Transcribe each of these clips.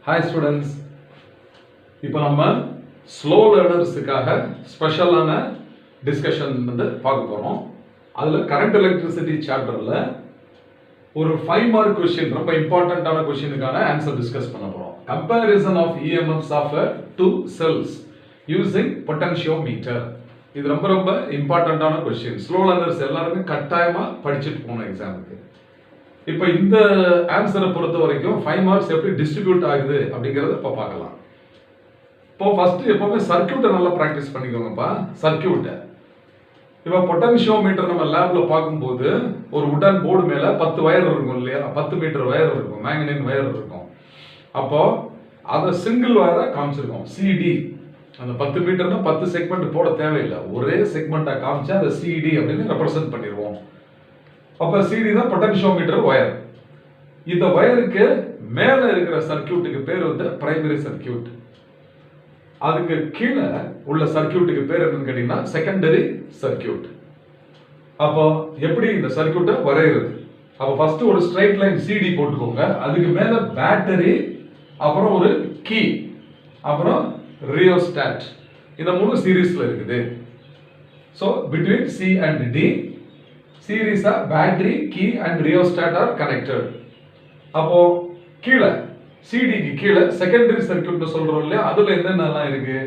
Hi students, இப்போ நம்ம slow லேர்னர்ஸுக்காக ஸ்பெஷலான டிஸ்கஷன் வந்து பார்க்க போகிறோம். அதில் கரண்ட் எலக்ட்ரிசிட்டி சாப்டரில் ஒரு 5 மார்க் கொஸ்டின், ரொம்ப இம்பார்ட்டண்ட்டான கொஸ்டினுக்கான ஆன்சர் டிஸ்கஸ் பண்ண போகிறோம். Comparison of EMFs of two cells using potentiometer. இது ரொம்ப ரொம்ப இம்பார்ட்டண்ட்டான கொஸ்டின். ஸ்லோ லேர்னர்ஸ் எல்லாருமே கட்டாயமாக படிச்சுட்டு போகணும் எக்ஸாமுக்கு. இப்போ இந்த ஆன்சரை பொறுத்த வரைக்கும் 5 மார்க்ஸ் எப்படி டிஸ்ட்ரிபியூட் ஆகுது அப்படிங்கிறத இப்போ பார்க்கலாம். இப்போ ஃபர்ஸ்ட் எப்பவுமே சர்க்கியூட்டை நல்லா ப்ராக்டிஸ் பண்ணிக்கோங்கப்பா. சர்க்கியூட்டை இப்போ பொட்டன்ஷியோமீட்டர் நம்ம லேப்ல பார்க்கும்போது ஒரு உடன் போர்டு மேல 10 வயர் இருக்கும் இல்லையா, 10 மீட்டர் வயர் இருக்கும், மேங்கனீன் வயர் இருக்கும். அப்போ அதை சிங்கிள் வயரா காமிச்சிருக்கோம், சிடி. அந்த 10 மீட்டர்னா 10 செக்மெண்ட் போட தேவையில்லை, ஒரே செக்மெண்டா காமிச்சா அதை சிடி அப்படின்னு ரெப்ரசென்ட் பண்ணிடுவோம். அப்ப சிடி தான் பொட்டன்ஷியோமீட்டர் வயர். இந்த வயருக்கு மேல இருக்கிற சர்க்கியூட்டுக்கு பேர் வந்து பிரைமரி சர்க்கியூட். அதுக்கு கீழே உள்ள சர்க்கியூட்டுக்கு பேர் என்னன்னு கேட்டீங்கன்னா செகண்டரி சர்க்கியூட். அப்போ எப்படி இந்த சர்க்கியூட்டை வரைகிறது? அப்போ ஃபர்ஸ்ட் ஒரு ஸ்ட்ரைட் லைன் சிடி போட்டுக்கோங்க. அதுக்கு மேல பேட்டரி, அப்புறம் ஒரு கீ, அப்புறம் ரியோஸ்டாட். இந்த 3 சீரீஸ்ல இருக்குது. So between C and D series of battery, key and rheostat are connected. அப்போ கீழே CD க்கு கீழே செகண்டரி சர்க்யூட் சொல்றோம் இல்லையா, அதுல என்னென்னலாம் இருக்கு?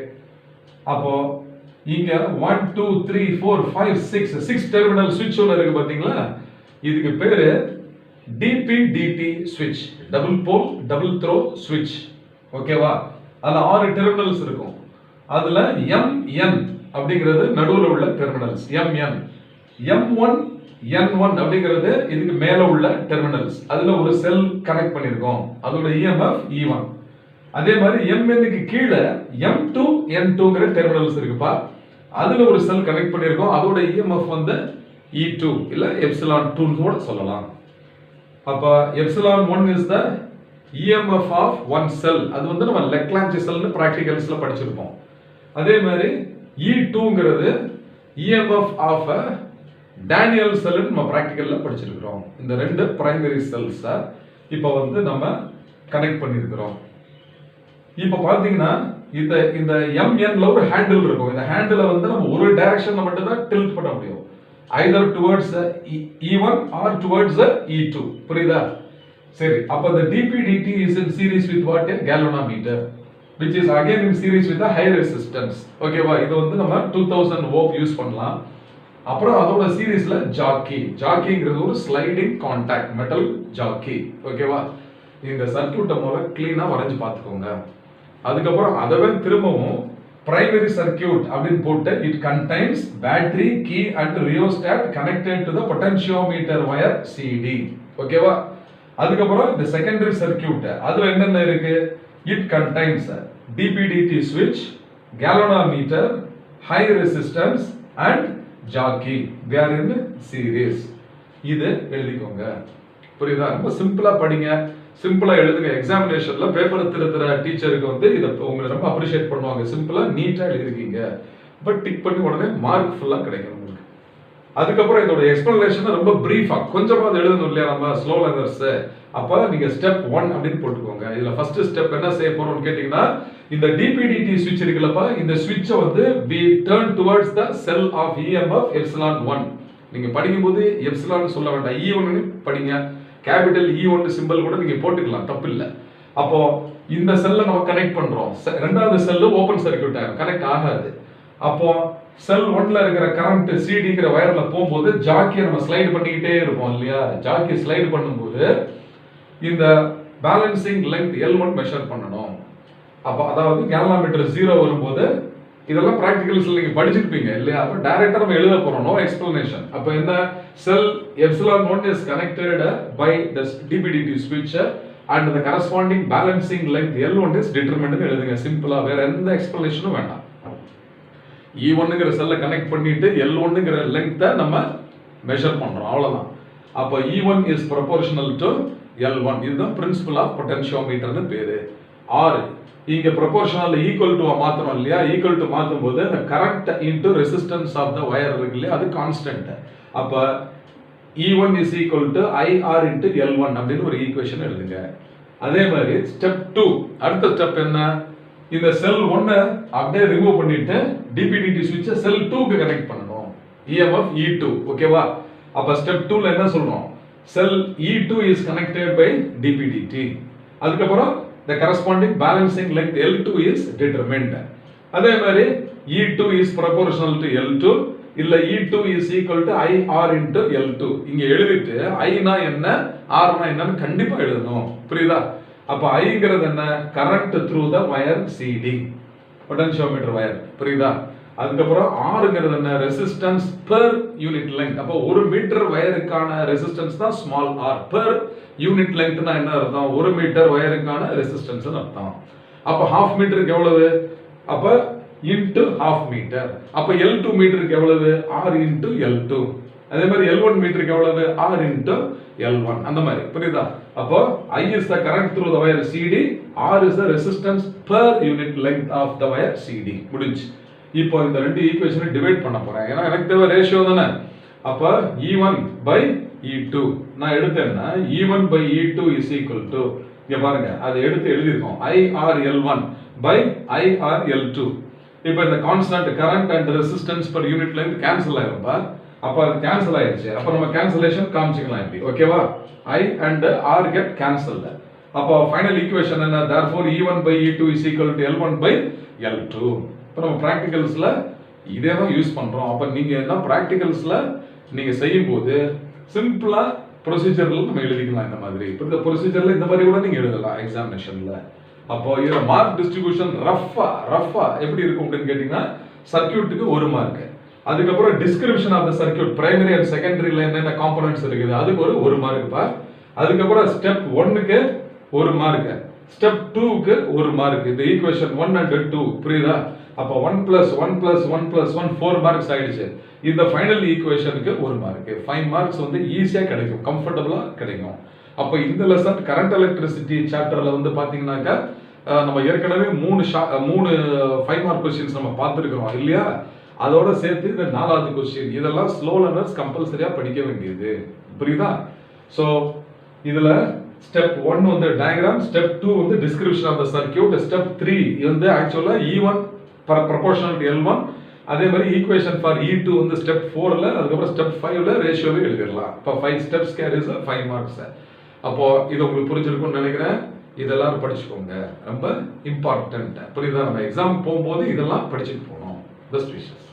அப்போ இங்க 1 2 3 4 5 6 டெர்மினல் சுவிட்ச் ஒன்று இருக்கு பாத்தீங்களா? இதுக்கு பேரு DP/DT சுவிட்ச், டபுள் போல் டபுள் த்ரோ சுவிட்ச். ஓகேவா? அதுல 6 டெர்மினல்ஸ் இருக்கும். அதுல MN அப்படிங்கிறது நடுவுல உள்ள டெர்மினல்ஸ். MN M1 N1 அப்படிங்கிறது இதுக்கு மேல உள்ள டெர்மினல்ஸ். அதுல ஒரு செல் கனெக்ட் பண்ணிருக்கோம், அதோட EMF E1. அதே மாதிரி MN க்கு கீழே M2 N2ங்கிற டெர்மினல்ஸ் இருக்குப்பா. அதுல ஒரு செல் கனெக்ட் பண்ணிருக்கோம், அதோட EMF வந்து E2 இல்ல ε2 கூட சொல்லலாம். அப்ப ε1 is the EMF of one cell. அது வந்து நம்ம லெக்லாஞ்சி செல்னு பிராக்டிகல்ஸ்ல படிச்சிருப்போம். அதே மாதிரி E2ங்கிறது EMF of a டேனியல் செல் நம்ம பிராக்டிகல்ல படிச்சிருக்கிறோம். இந்த 2 பிரைமரி செல்ஸ் இப்போ வந்து நம்ம கனெக்ட் பண்ணியிருக்கிறோம். இப்போ பாத்தீங்கன்னா இந்த MNல ஒரு ஹேண்டில் இருக்கும். இந்த ஹேண்டிலை வந்து நம்ம ஒரு டைரக்ஷன்ல மட்டும் தான் டில்ட் பண்ண முடியும், either towards E1 or towards E2. புரியுதா? சரி, அப்ப the DP/DT is in series with what? A galvanometer, which is again in series with a high resistance. ஓகேவா? இது வந்து நம்ம 2000 ஓம் யூஸ் பண்ணலாம். அப்புறம் அதோட சீரீஸ்ல ஜாக்கிங்கிறது ஒரு ஸ்லைடிங் கான்டாக்ட் மெட்டல் ஜாக்கி. ஓகேவா? இந்த சர்க்யூட்டை முதல்ல கிளீனா வரைஞ்சு பார்த்துக்கோங்க. அதுக்கப்புறம் அதவே திரும்பவும் பிரைமரி சர்க்யூட் அப்படின்னு போட்டு it contains battery, key and rheostat connected to the potentiometer wire CD. ஓகேவா? அதுக்கப்புறம் இந்த செகண்டரி சர்க்யூட், அதுல என்னென்ன இருக்கு? இட் கண்டைன்ஸ் DP/DT ஸ்விட்ச், galvanometer, high resistance and Jackie. they are in series. இது எழுதிக்கோங்க. புரியுதா? ரொம்ப சிம்பிளா படிங்க, சிம்பிளா எழுதுங்க. எக்ஸாமினேஷன்ல பேப்பர் திருத்துற டீச்சருக்கு வந்து இத உங்களை ரொம்ப அப்ரிஷியேட் பண்ணுவாங்க. சிம்பிளா நீட்டா எழுதிருக்கீங்க, பட் டிக் பண்ணி உடனே மார்க் ஃபுல்லா கிடைக்கும் உங்களுக்கு. அதுக்கப்புறம் இதோட எக்ஸ்பிளனேஷன் ரொம்ப பிரீஃபா கொஞ்சமா எழுதணும் இல்லையா நம்ம ஸ்லோ லேர்னர்ஸ். அப்ப நீங்க ஸ்டெப் 1 அப்படின்னு போட்டுக்கோங்க. இதுல ஃபர்ஸ்ட் ஸ்டெப் என்ன செய்ய போறோம்னு கேட்டீங்கன்னா, இந்த DP/DT ஸ்விட்ச் இருக்குல்லப்பா, இந்த ஸ்விட்சை வந்து we turn towards the cell of EMF ε1. நீங்க படிக்கும்போது எப்சிலான் சொல்ல வேண்டாம், E1 ன்னு படிங்க. கேபிட்டல் E1 சிம்பல் கூட நீங்க போட்டுக்கலாம், தப்பு இல்ல. அப்போ இந்த செல்லை நம்ம கனெக்ட் பண்றோம். ரெண்டாவது செல் ஓபன் சர்க்யூட் ஆகும், கனெக்ட் ஆகாது. அப்போ செல் 1ல இருக்கிற கரண்ட் சிடிங்கிற வயர்ல போகும்போது ஜாக்கியை நம்ம ஸ்லைடு பண்ணிக்கிட்டே இருப்போம் இல்லையா? ஜாக்கி ஸ்லைடு பண்ணும்போது இந்த பேலன்சிங் லெங்த் L1 மெஷர் பண்ணணும். அப்போ அதாவது கேலோமீட்டர் 0 வரும்போது இதெல்லாம் பிராக்டிகல்ஸ்ல நீங்க படிச்சிருப்பீங்க இல்லையா? அப்ப டைரக்டா நம்ம எழுத போறோம், நோ எக்ஸ்பிளனேஷன். அப்ப என்ன? செல் ε1 is connected by the DP/DT switch and the corresponding balancing length L1 is determined ன்னு எழுதுங்க சிம்பிளா. வேற எந்த எக்ஸ்பிளனேஷனும் வேண்டாம். E1ங்கிற செல்லை கனெக்ட் பண்ணிட்டு L1ங்கிற லெங்த்தை நம்ம மெஷர் பண்றோம், அவ்வளவுதான். அப்ப E1 is proportional to L1. இதுதான் பிரின்சிபல் ஆஃப் பொட்டன்ஷியோமீட்டர்னு பேரு. 6 இங்க ப்ரொபோர்ஷனல் ஈக்குவல் டு மாத்தணும் இல்லையா? ஈக்குவல் டு மாத்தும் போது the current into resistance of the wire இருக்கு இல்லையா, அது கான்ஸ்டன்ட். அப்ப E1 is equal to IR into L1 அப்படின்னு ஒரு ஈக்குவேஷன் எழுதுங்க. அதே மாதிரி ஸ்டெப் 2 அடுத்த ஸ்டெப் என்ன, இந்த செல் 1 அப்படியே ரிமூவ் பண்ணிட்டு டிபிடிடி சுவிட்சை செல் 2க்கு கனெக்ட் பண்ணணும், EMF E2. ஓகேவா? அப்ப ஸ்டெப் 2ல என்ன சொல்றோம், செல் E2 is connected by DPDT. அதுக்கப்புறம் the corresponding balancing length L2 is determined. அதே மாதிரி E2 is proportional to L2 இல்ல E2 is equal to IR into L2. இங்க எழுதிட்டு I னா என்ன R னா என்னன்னு கண்டிப்பா எழுதணும். புரியுதா? அப்ப Iங்கிறது என்ன, current through the wire CD, potentiometer wire. புரியுதா? அதுக்கப்புறம் Rங்கிறது என்ன, ரெசிஸ்டன்ஸ் per unit length. அப்ப 1 மீட்டர் வயருக்கான ரெசிஸ்டன்ஸ் தான் ஸ்மால் r. per unit lengthனா என்ன அர்த்தம், 1 மீட்டர் வயருக்கான ரெசிஸ்டன்ஸ் அர்த்தம். அப்ப half மீட்டருக்கு எவ்வளவு, அப்ப into half meter. அப்ப L2 மீட்டருக்கு எவ்வளவு, R into L2. அதே மாதிரி L1 மீட்டருக்கு எவ்வளவு, R into L1. அந்த மாதிரி புரியுதா? அப்போ I is the current through the wire CD, R is the resistance per unit length of the wire CD. முடிஞ்சு. இப்போ இந்த ரெண்டு ஈக்குவேஷனை டிவைட் பண்ண போறேன், ஏன்னா எனக்கு தேவை ரேஷியோ தானே. அப்ப E1 by E2 நான் எடுத்தேன்னா E1 by E2 is equal to, இங்க பாருங்க அதை எடுத்து எழுதிருக்கோம், IRL1 by IRL2. இப்போ இந்த constant current and resistance per unit length cancel ஆயிரும்பா. அப்ப அது கேன்சல் ஆயிருச்சு. அப்ப நம்ம கேன்சலேஷன் காமிச்சிக்கலாம் இப்படி. ஓகேவா? I and R get cancelled. அப்ப ஃபைனல் ஈக்குவேஷன் என்ன, therefore E1 by E2 is equal to L1 by L2. இப்போ நம்ம பிராக்டிகல்ஸ்ல இதே தான் யூஸ் பண்றோம். அப்ப நீங்க என்ன பிராக்டிகல்ஸ்ல நீங்க செய்யும்போது சிம்பிளா ப்ரொசீஜர்ல நம்ம எழுதிக்கலாம். இந்த மாதிரி இப்போ இந்த ப்ரொசீஜர்ல இந்த மாதிரி கூட நீங்க எழுதலாம் எக்ஸாமினேஷன்ல. அப்போ இதுல மார்க் டிஸ்ட்ரிபியூஷன் ரஃபா எப்படி இருக்கும் அப்படின்னு கேட்டீங்கன்னா, சர்க்யூட்டுக்கு 1 மார்க், அதுக்கப்புறம் description of the circuit primary and செகண்டரியில என்னென்ன காம்போனன்ட்ஸ் இருக்குது அதுக்கு 1 மார்க் பா. அதுக்கப்புறம் ஸ்டெப் 1க்கு 1 மார்க், ஸ்டெப் 2க்கு 1 மார்க். இந்த ஈக்குவேஷன் 1 and 2 புரியுதா? அப்ப 1 plus 1 plus 1 plus 1 4 மார்க்ஸ் ஆயிடுச்சு. இந்த ஃபைனல் ஈக்குவேஷனுக்கு 1 மார்க், 5 மார்க்ஸ் வந்து ஈஸியா கிடைக்கும், கம்ஃபர்டபுளா கிடைக்கும். அப்ப இந்த லெசன் கரண்ட் எலக்ட்ரிசிட்டி சாப்டர்ல வந்து பாத்தீங்கன்னாக்கா நம்ம ஏற்கனவே 3 5 மார்க் क्वेश्चंस நம்ம பார்த்திருக்கிறோம் இல்லையா? அதோட சேர்த்து இந்த 4வது क्वेश्चन இதெல்லாம் ஸ்லோ லேர்னர்ஸ் கம்பல்சரியா படிக்க வேண்டியது. புரியுதா? சோ இதுல ஸ்டெப் 1 வந்து டயகிராம், ஸ்டெப் 2 வந்து description of the circuit, step 3 வந்து ஆக்சுவலா E1 proportional to L1. அதே மாதிரி ஈக்குவேஷன் ஃபார் E2 வந்து ஸ்டெப் 4ல, அதுக்கப்புறம் ஸ்டெப் 5ல ரேஷியோவே எழுதிடலாம். இப்போ 5 ஸ்டெப்ஸ் கேரிஸ் 5 மார்க்ஸ். அப்போ இது உங்களுக்கு புரிஞ்சிருக்கும்னு நினைக்கிறேன். இதெல்லாம் படிச்சுக்கோங்க, ரொம்ப இம்பார்ட்டன்ட். புரியுதா? நம்ம எக்ஸாம் போகும்போது இதெல்லாம் படிச்சுட்டு போகணும். Best wishes.